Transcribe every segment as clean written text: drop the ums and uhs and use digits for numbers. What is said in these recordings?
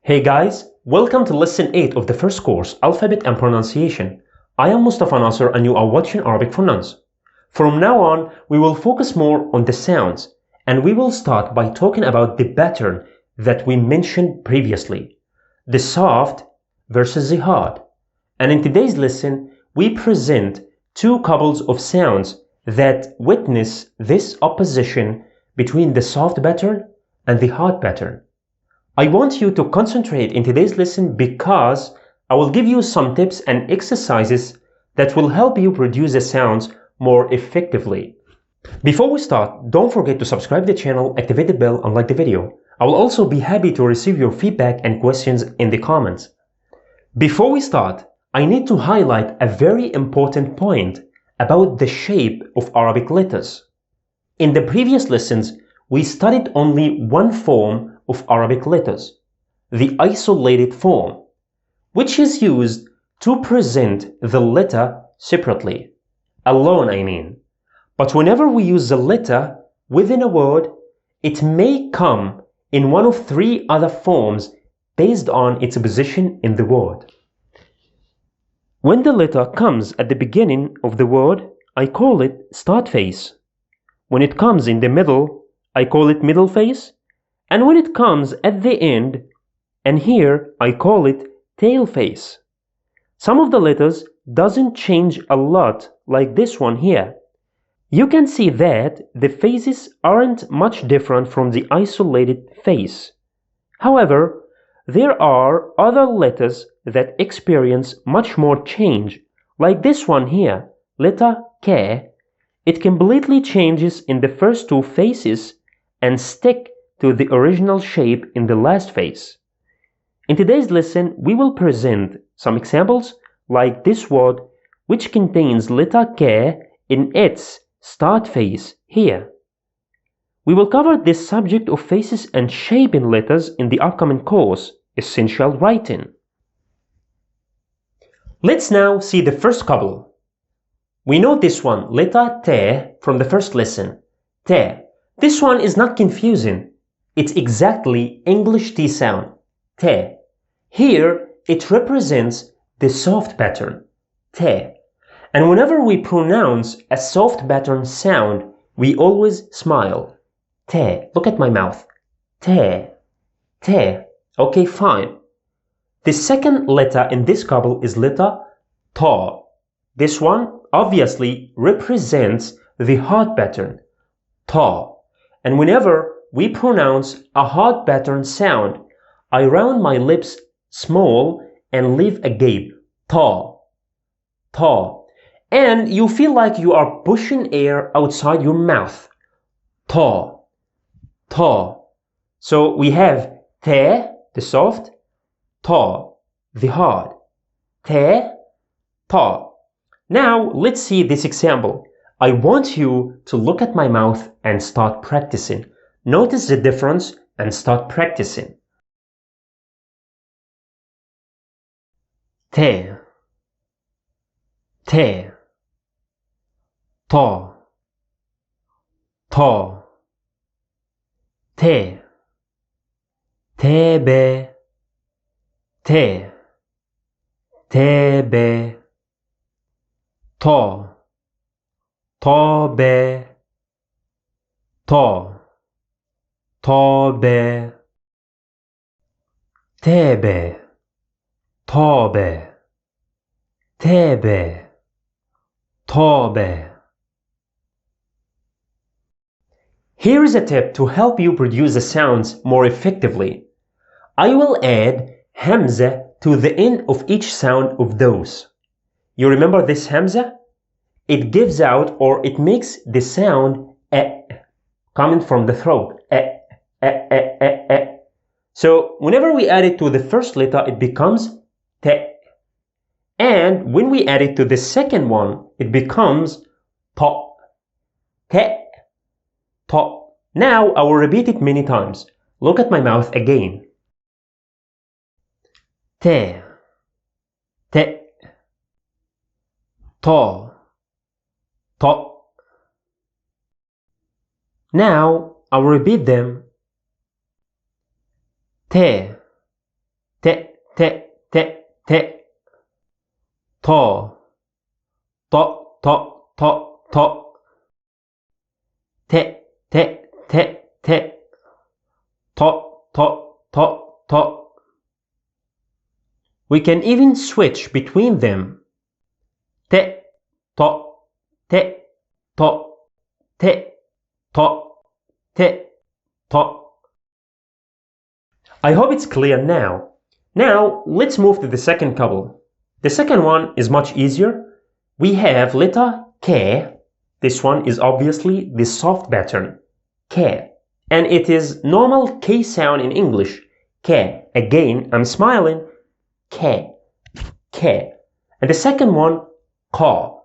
Hey guys, welcome to lesson 8 of the first course, Alphabet and Pronunciation. I am Mustafa Nasser and you are watching Arabic for Nuns. From now on, we will focus more on the sounds and we will start by talking about the pattern that we mentioned previously, the soft versus the hard. And in today's lesson, we present two couples of sounds that witness this opposition between the soft pattern and the hard pattern. I want you to concentrate in today's lesson because I will give you some tips and exercises that will help you produce the sounds more effectively. Before we start, don't forget to subscribe to the channel, activate the bell and like the video. I will also be happy to receive your feedback and questions in the comments. Before we start, I need to highlight a very important point about the shape of Arabic letters. In the previous lessons, we studied only one form of Arabic letters, the isolated form, which is used to present the letter separately, alone I mean. But whenever we use the letter within a word, it may come in one of three other forms based on its position in the word. When the letter comes at the beginning of the word, I call it start face. When it comes in the middle, I call it middle face. And when it comes at the end, and here I call it tail face. Some of the letters doesn't change a lot like this one here. You can see that the faces aren't much different from the isolated face. However, there are other letters that experience much more change, like this one here, letter K. It completely changes in the first two faces and stick to the original shape in the last face. In today's lesson, we will present some examples like this word which contains letter K in its start face here. We will cover this subject of faces and shape in letters in the upcoming course, Essential Writing. Let's now see the first couple. We know this one, letter T, from the first lesson. T. This one is not confusing. It's exactly English T sound, T. Here, it represents the soft pattern, T. And whenever we pronounce a soft pattern sound, we always smile. T. Look at my mouth. T. T. Okay, fine. The second letter in this couple is letter Ta. This one obviously represents the hard pattern, Ta. And whenever we pronounce a hard pattern sound, I round my lips small and leave a gape, Ta, Ta. And you feel like you are pushing air outside your mouth, Ta, Ta. So we have Te, the soft, Ta, the hard, Te, Ta. Now let's see this example. I want you to look at my mouth and start practicing. Notice the difference and start practicing. Te, te, ta, ta, te, tebe, te, tebe, ta, tabe, ta, tabe, tebe, tabe, tebe, tabe. Here is a tip to help you produce the sounds more effectively. I will add Hamza to the end of each sound of those. You remember this Hamza? It gives out or it makes the sound coming from the throat. So whenever we add it to the first letter, it becomes te. And when we add it to the second one, it becomes ta. Te, ta. Now I will repeat it many times. Look at my mouth again. Te, te, ta, ta. Now I will repeat them. Te, Te, te, te, te. To, to, to, to, to. Te, te, te, te. To, to, to, to. We can even switch between them. Te, to, te, to, te, to, te, to. I hope it's clear now. Now, let's move to the second couple. The second one is much easier. We have letter K. This one is obviously the soft pattern, K. And it is normal K sound in English, K. Again, I'm smiling, K, K. And the second one, Ka,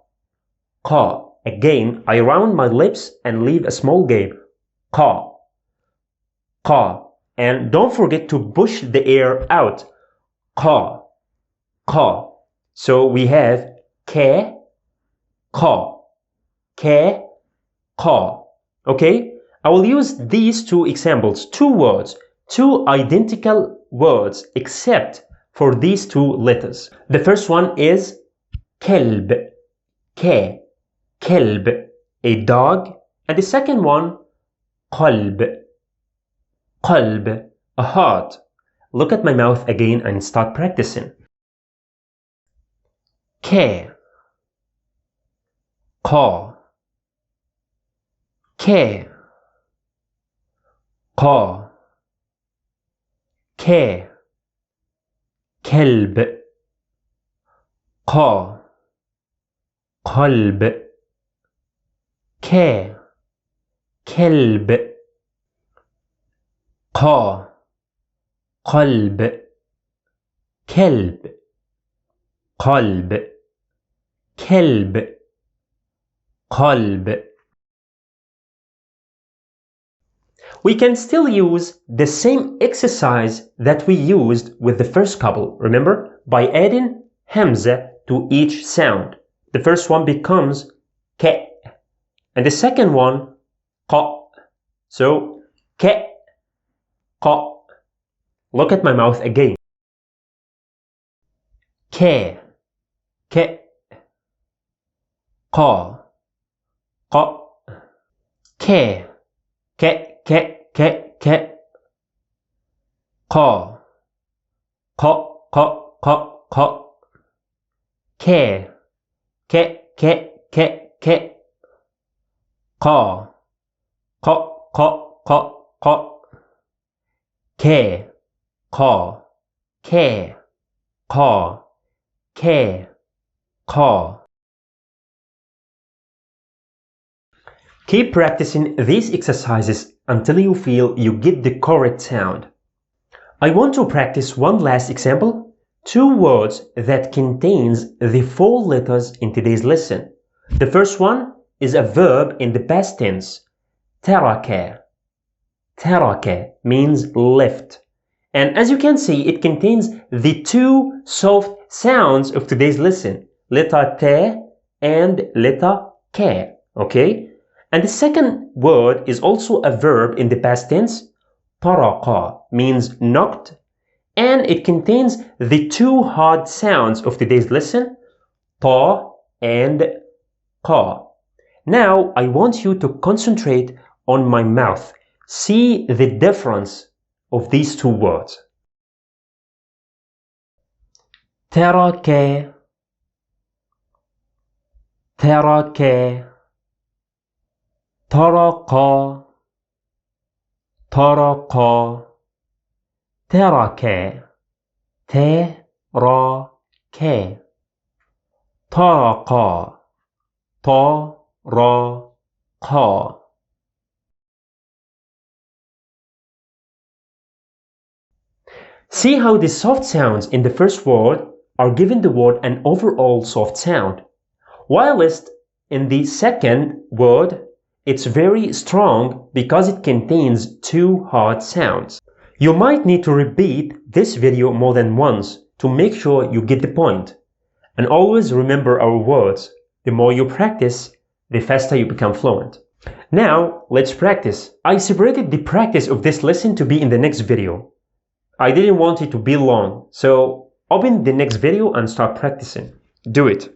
Ka. Again, I round my lips and leave a small gap, Ka, Ka. And don't forget to push the air out, Ka, Ka. So we have K, Ka, K, Ka. Okay? I will use these two examples, two words, two identical words except for these two letters. The first one is kelb, K, kelb, a dog. And the second one, qalb, qalb, a heart. Look at my mouth again and start practicing. K, Ka, K, Ka, K, kelb, Ka, qalb, K, kelb, Ka, qalb, kelb, qalb, kelb, qalb. We can still use the same exercise that we used with the first couple, remember? By adding hamza to each sound. The first one becomes ke, and the second one qa. So ke, qa. Look at my mouth again. Ke, ke, qa, qa, ke, ke, ke, ke, ke, qa, qa, qa, qa, qa, ke, ke, ke, ke, ke, qa, qa, qa, qa, qa, ke, qa, ke, qa, ke, qa. Keep practicing these exercises until you feel you get the correct sound. I want to practice one last example, two words that contains the four letters in today's lesson. The first one is a verb in the past tense, taraka. Taraka means left. And as you can see, it contains the two soft sounds of today's lesson, letter T and letter K, okay? And the second word is also a verb in the past tense, taraqa, means knocked, and it contains the two hard sounds of today's lesson, ta and qa. Now I want you to concentrate on my mouth. See the difference of these two words. Taraka, taraka, taraqa, taraqa, taraka, taraka, taraqa, taraqa. See how the soft sounds in the first word are giving the word an overall soft sound, whilst in the second word it's very strong because it contains two hard sounds. You might need to repeat this video more than once to make sure you get the point. And always remember our words. The more you practice, the faster you become fluent. Now, let's practice. I separated the practice of this lesson to be in the next video. I didn't want it to be long, so open the next video and start practicing. Do it.